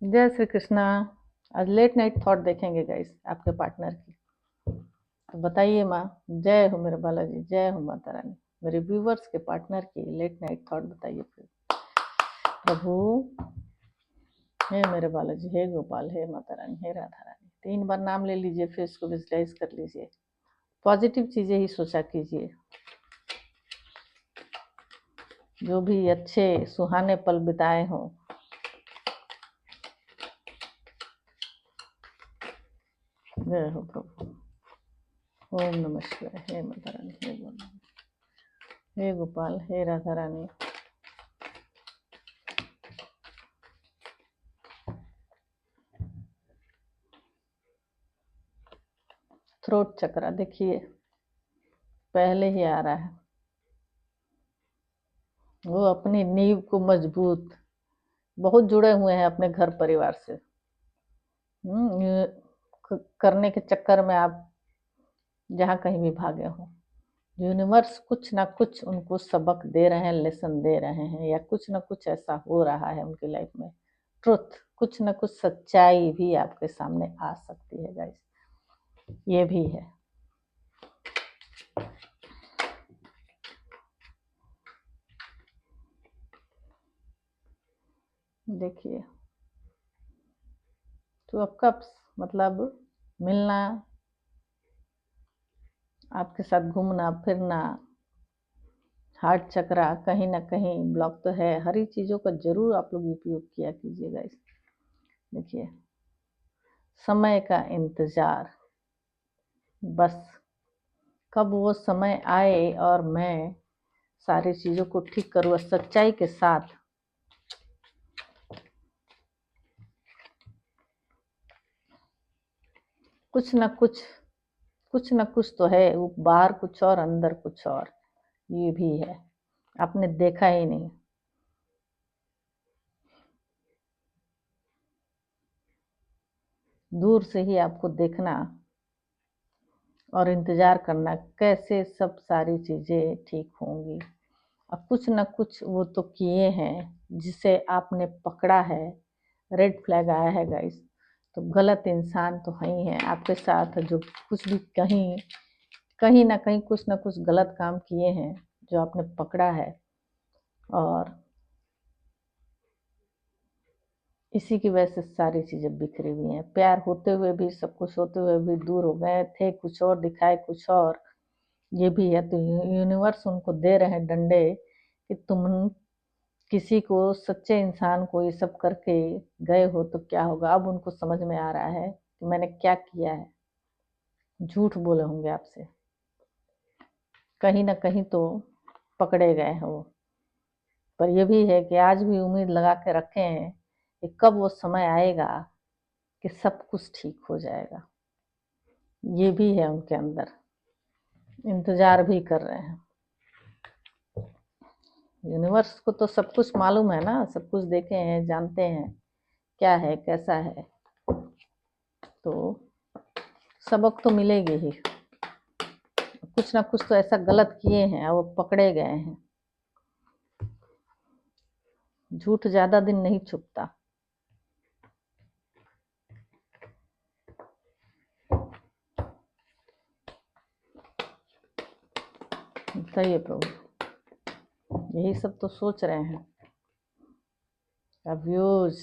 जय श्री कृष्णा। आज late night thought देखेंगे गाइस आपके पार्टनर की। तो बताइए माँ। जय हो मेरे बालाजी, जय हो माता रानी। मेरे व्यूवर्स के पार्टनर की लेट नाइट थॉट बताइए फिर। प्रभु, हे मेरे बालाजी, हे गोपाल, हे माता रानी, हे राधा रानी। 3 बार नाम ले लीजिए, फिर इसको विजुलाइज कर लीजिए। पॉजिटिव चीजें ही सोचा कीजिए। जो भी अच्छे सुहाने पल बिताए हों, जय हो प्रभु। ओम नमः शिवाय। हे माता रानी, हे गोपाल, हे गोपाल, हे राधा रानी। थ्रोट चक्रा देखिए, पहले ही आ रहा है। वो अपनी नींव को मजबूत, बहुत जुड़े हुए हैं अपने घर परिवार से। ये करने के चक्कर में आप जहाँ कहीं भी भागे हो, यूनिवर्स कुछ ना कुछ उनको सबक दे रहे हैं, लेसन दे रहे हैं, या कुछ ना कुछ ऐसा हो रहा है उनकी लाइफ में। ट्रुथ, कुछ ना कुछ सच्चाई भी आपके सामने आ सकती है गाइस, ये भी है। देखिए, तो आपका मतलब मिलना, आपके साथ घूमना फिरना, हार्ट चक्रा कहीं ना कहीं ब्लॉक तो है। हरी चीज़ों का जरूर आप लोग उपयोग किया कीजिएगा इस। देखिए, समय का इंतजार, बस कब वो समय आए और मैं सारी चीज़ों को ठीक करूँ सच्चाई के साथ। कुछ ना कुछ तो है, वो बाहर कुछ और अंदर कुछ और, ये भी है। आपने देखा ही नहीं। दूर से ही आपको देखना और इंतजार करना कैसे सब सारी चीज़ें ठीक होंगी। अब कुछ ना कुछ वो तो किए हैं जिसे आपने पकड़ा है, रेड फ्लैग आया है गाइस। तो गलत इंसान तो है ही है आपके साथ, जो कुछ भी कहीं ना कुछ गलत काम किए हैं जो आपने पकड़ा है, और इसी की वजह से सारी चीज़ें बिखरी हुई हैं। प्यार होते हुए भी, सब कुछ होते हुए भी दूर हो गए थे, कुछ और दिखाए कुछ और, ये भी है। तो यूनिवर्स उनको दे रहे हैं डंडे कि तुम किसी को, सच्चे इंसान को ये सब करके गए हो तो क्या होगा। अब उनको समझ में आ रहा है कि मैंने क्या किया है। झूठ बोले होंगे आपसे, कहीं ना कहीं तो पकड़े गए हैं वो। पर ये भी है कि आज भी उम्मीद लगा के रखे हैं कि कब वो समय आएगा कि सब कुछ ठीक हो जाएगा। ये भी है उनके अंदर, इंतजार भी कर रहे हैं। यूनिवर्स को तो सब कुछ मालूम है ना, सब कुछ देखे हैं, जानते हैं क्या है कैसा है, तो सबक तो मिलेगी ही। कुछ ना कुछ तो ऐसा गलत किए हैं और वो पकड़े गए हैं। झूठ ज्यादा दिन नहीं छुपता। सही है प्रभु, यही सब तो सोच रहे हैं। अब्यूज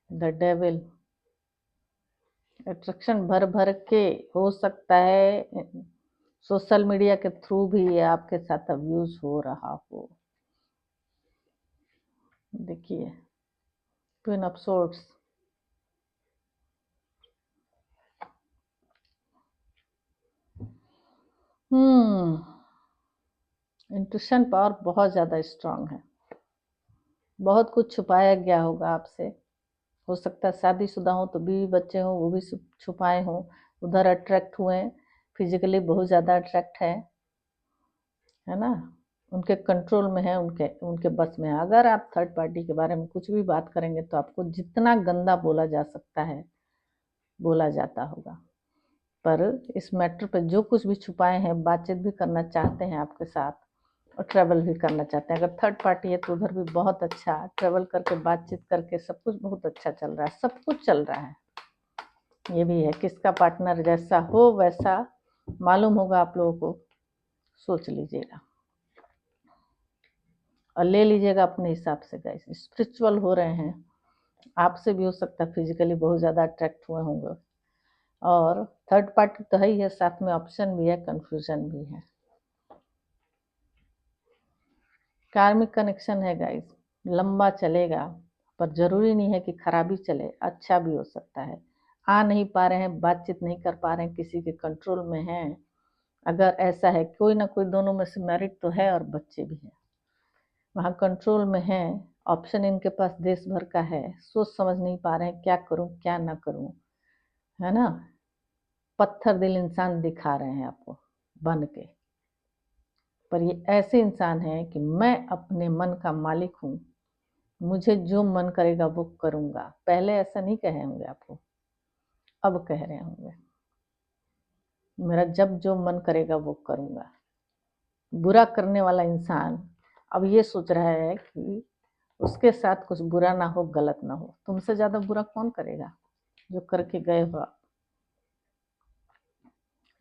द डेविल, अट्रैक्शन भर भर के हो सकता है सोशल मीडिया के थ्रू भी ये आपके साथ अब्यूज हो रहा हो। देखिए, twin of swords, intuition power बहुत ज्यादा स्ट्रांग है। बहुत कुछ छुपाया गया होगा आपसे। हो सकता है शादीशुदा हो तो बीवी बच्चे हो, वो भी छुपाए हो। उधर अट्रैक्ट हुए, फिजिकली बहुत ज़्यादा अट्रैक्ट है ना। उनके कंट्रोल में है, उनके उनके बस में है। अगर आप थर्ड पार्टी के बारे में कुछ भी बात करेंगे तो आपको जितना गंदा बोला जा सकता है बोला जाता होगा। पर इस मैटर पे जो कुछ भी छुपाए हैं, बातचीत भी करना चाहते हैं आपके साथ, और ट्रैवल भी करना चाहते हैं। अगर थर्ड पार्टी है तो उधर भी बहुत अच्छा ट्रैवल करके बातचीत करके सब कुछ बहुत अच्छा चल रहा है, सब कुछ चल रहा है। ये भी है, किसका पार्टनर जैसा हो वैसा मालूम होगा आप लोगों को, सोच लीजिएगा और ले लीजिएगा अपने हिसाब से। गाइस स्पिरिचुअल हो रहे हैं, आपसे भी हो सकता है फिजिकली बहुत ज़्यादा अट्रैक्ट हुए होंगे। और थर्ड पार्टी तो है ही है, साथ में ऑप्शन भी है, कंफ्यूजन भी है। कार्मिक कनेक्शन है गाइस, लंबा चलेगा, पर जरूरी नहीं है कि खराबी चले, अच्छा भी हो सकता है। आ नहीं पा रहे हैं, बातचीत नहीं कर पा रहे हैं, किसी के कंट्रोल में हैं। अगर ऐसा है कोई ना कोई दोनों में से मैरिड तो है और बच्चे भी हैं, वहाँ कंट्रोल में है, ऑप्शन इनके पास देश भर का है, सोच समझ नहीं पा रहे हैं क्या करूं क्या ना करूं, है ना। पत्थर दिल इंसान दिखा रहे हैं आपको बन के, पर ये ऐसे इंसान हैं कि मैं अपने मन का मालिक हूँ, मुझे जो मन करेगा वो करूंगा। पहले ऐसा नहीं कहे होंगे आपको, अब कह रहे होंगे मेरा जब जो मन करेगा वो करूंगा। बुरा करने वाला इंसान अब ये सोच रहा है कि उसके साथ कुछ बुरा ना हो, गलत ना हो। तुमसे ज्यादा बुरा कौन करेगा जो करके गए हो आप।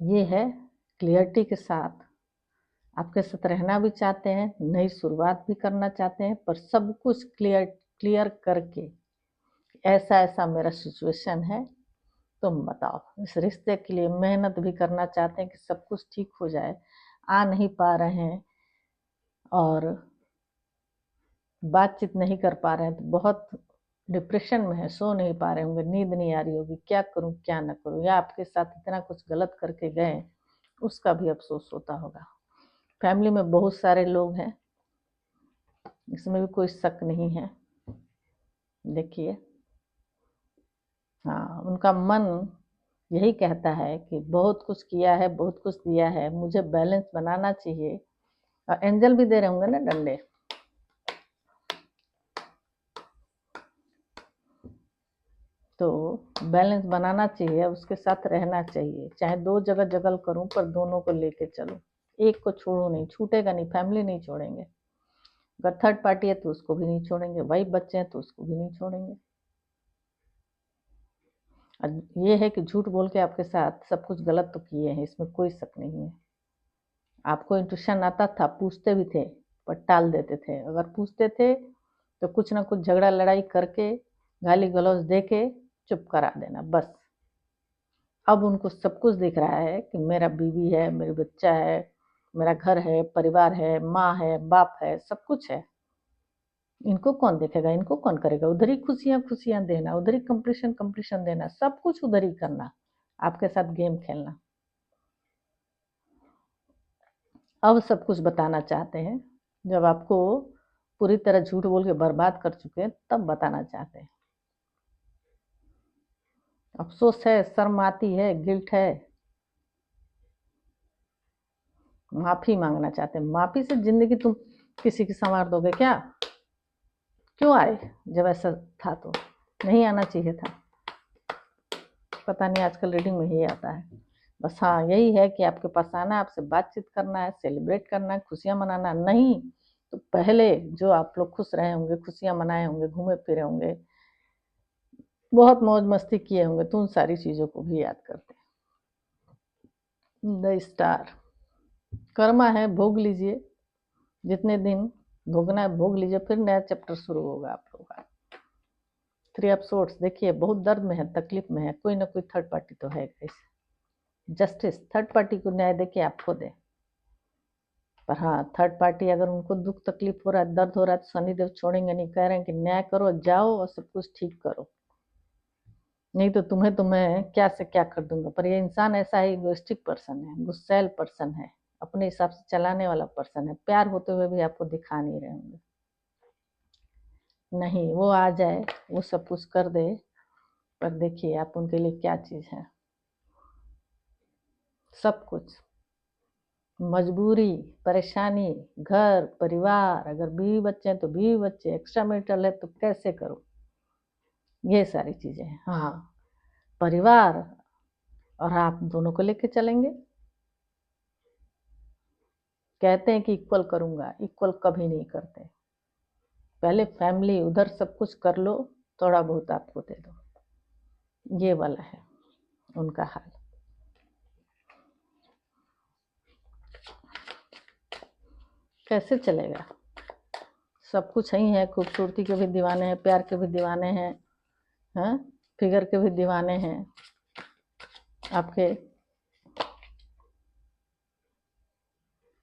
ये है क्लियरिटी के साथ आपके साथ रहना भी चाहते हैं, नई शुरुआत भी करना चाहते हैं, पर सब कुछ क्लियर करके ऐसा ऐसा मेरा सिचुएशन है, तुम बताओ। इस रिश्ते के लिए मेहनत भी करना चाहते हैं कि सब कुछ ठीक हो जाए, आ नहीं पा रहे हैं और बातचीत नहीं कर पा रहे हैं, तो बहुत डिप्रेशन में है, सो नहीं पा रहे होंगे, नींद नहीं आ रही होगी, क्या करूं क्या ना करूं, या आपके साथ इतना कुछ गलत करके गए उसका भी अफसोस होता होगा। फैमिली में बहुत सारे लोग हैं, इसमें भी कोई शक नहीं है। देखिए हाँ, उनका मन यही कहता है कि बहुत कुछ किया है, बहुत कुछ दिया है, मुझे बैलेंस बनाना चाहिए। और एंजल भी दे रहे होंगे ना डंडे, तो बैलेंस बनाना चाहिए, उसके साथ रहना चाहिए। चाहे दो जगह जगल करूं पर दोनों को लेके चलो, एक को छोड़ो नहीं, छूटेगा नहीं, फैमिली नहीं छोड़ेंगे। अगर थर्ड पार्टी है तो उसको भी नहीं छोड़ेंगे, वही बच्चे हैं तो उसको भी नहीं छोड़ेंगे। और ये है कि झूठ बोल के आपके साथ सब कुछ गलत तो किए हैं, इसमें कोई शक नहीं है। आपको इंट्यूशन आता था, पूछते भी थे पर टाल देते थे। अगर पूछते थे तो कुछ ना कुछ झगड़ा लड़ाई करके गाली गलौज दे के चुप करा देना बस। अब उनको सब कुछ दिख रहा है कि मेरा बीवी है, मेरा बच्चा है, मेरा घर है, परिवार है, माँ है, बाप है, सब कुछ है। इनको कौन देखेगा, इनको कौन करेगा। उधर ही खुशियां खुशियां देना, उधर ही कंप्लीशन कंप्लीशन देना, सब कुछ उधर ही करना, आपके साथ गेम खेलना। अब सब कुछ बताना चाहते हैं, जब आपको पूरी तरह झूठ बोल के बर्बाद कर चुके हैं तब बताना चाहते हैं। अफसोस है, शर्म आती है, गिल्ट है, माफी मांगना चाहते हैं। माफी से जिंदगी तुम किसी की संवार दोगे क्या। क्यों आए, जब ऐसा था तो नहीं आना चाहिए था। पता नहीं आजकल रीडिंग में ही आता है। बस हाँ, यही है कि आपके पास आना है, आपसे बातचीत करना है, सेलिब्रेट करना है, खुशियां मनाना नहीं तो पहले जो आप लोग खुश रहे होंगे, खुशियां मनाए होंगे, घूमे फिरे होंगे, बहुत मौज मस्ती किए होंगे, तो उन सारी चीजों को भी याद करते हैं। द स्टार कर्मा है, भोग लीजिए, जितने दिन भोगना है भोग लीजिए, फिर नया चैप्टर शुरू होगा आप लोगों का। थ्री ऑफ सोर्ट्स देखिए, बहुत दर्द में है, तकलीफ में है, कोई ना कोई थर्ड पार्टी तो है। जस्टिस, थर्ड पार्टी को न्याय दे के आपको दे। पर हाँ, थर्ड पार्टी अगर उनको दुख तकलीफ हो रहा है, दर्द हो रहा है, तो शनिदेव छोड़ेंगे नहीं, कह रहे हैं कि न्याय करो, जाओ और सब कुछ ठीक करो, नहीं तो तुम्हें तो मैं क्या से क्या कर दूंगा। पर ये इंसान ऐसा है, इगोइस्टिक पर्सन है, गुस्सैल पर्सन है, अपने हिसाब से चलाने वाला पर्सन है। प्यार होते हुए भी आपको दिखा नहीं रहे होंगे। नहीं, वो आ जाए, वो सब कुछ कर दे, पर देखिए आप उनके लिए क्या चीज है। सब कुछ मजबूरी, परेशानी, घर परिवार, अगर बीवी बच्चे हैं तो बीवी बच्चे, एक्स्ट्रा मैरिटल है तो कैसे करो, ये सारी चीजें हैं। हाँ, परिवार और आप दोनों को लेके चलेंगे। कहते हैं कि इक्वल करूँगा, इक्वल कभी नहीं करते। पहले फैमिली, उधर सब कुछ कर लो, थोड़ा बहुत आपको दे दो। ये वाला है उनका हाल। कैसे चलेगा? सब कुछ ही है, खूबसूरती के भी दीवाने हैं, प्यार के भी दीवाने हैं, हाँ, फिगर के भी दीवाने हैं आपके।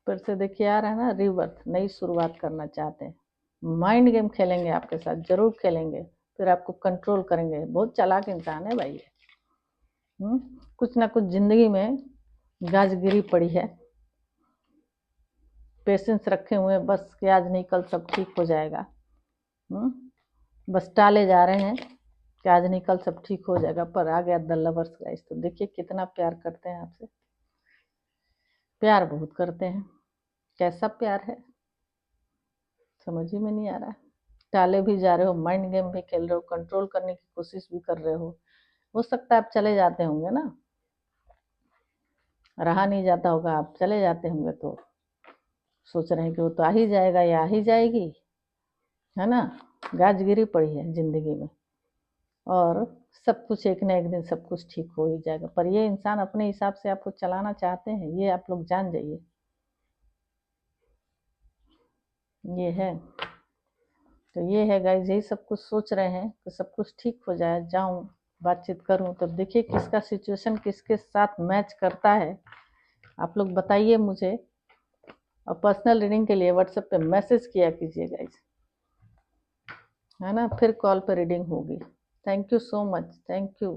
फिर से देखिए आ रहा है ना, रिवर्थ, नई शुरुआत करना चाहते हैं। माइंड गेम खेलेंगे आपके साथ, जरूर खेलेंगे, फिर आपको कंट्रोल करेंगे। बहुत चालाक इंसान है भाई ये। कुछ ना कुछ जिंदगी में गाजगिरी पड़ी है, पेशेंस रखे हुए हैं, बस कि आज नहीं कल सब ठीक हो जाएगा। बस टाले जा रहे हैं कि आज नहीं कल सब ठीक हो जाएगा, पर आ गया द लवर्स गाइस। तो देखिए कितना प्यार करते हैं आपसे, प्यार बहुत करते हैं। कैसा प्यार है समझ ही में नहीं आ रहा। टाले भी जा रहे हो, माइंड गेम भी खेल रहे हो, कंट्रोल करने की कोशिश भी कर रहे हो सकता है आप चले जाते होंगे ना, रहा नहीं जाता होगा, आप चले जाते होंगे तो सोच रहे हैं कि वो तो आ ही जाएगा या आ ही जाएगी, है ना। गाजगिरी पड़ी है जिंदगी में, और सब कुछ एक ना एक दिन सब कुछ ठीक हो ही जाएगा। पर ये इंसान अपने हिसाब से आपको चलाना चाहते हैं, ये आप लोग जान जाइए। ये है, तो ये है गाइस, यही सब कुछ सोच रहे हैं कि सब कुछ ठीक हो जाए, जाऊं बातचीत करूं। तब देखिए किसका सिचुएशन किसके साथ मैच करता है, आप लोग बताइए मुझे। और पर्सनल रीडिंग के लिए व्हाट्सएप पे मैसेज किया कीजिए गाइस, है ना, फिर कॉल पे रीडिंग होगी। Thank you so much, thank you.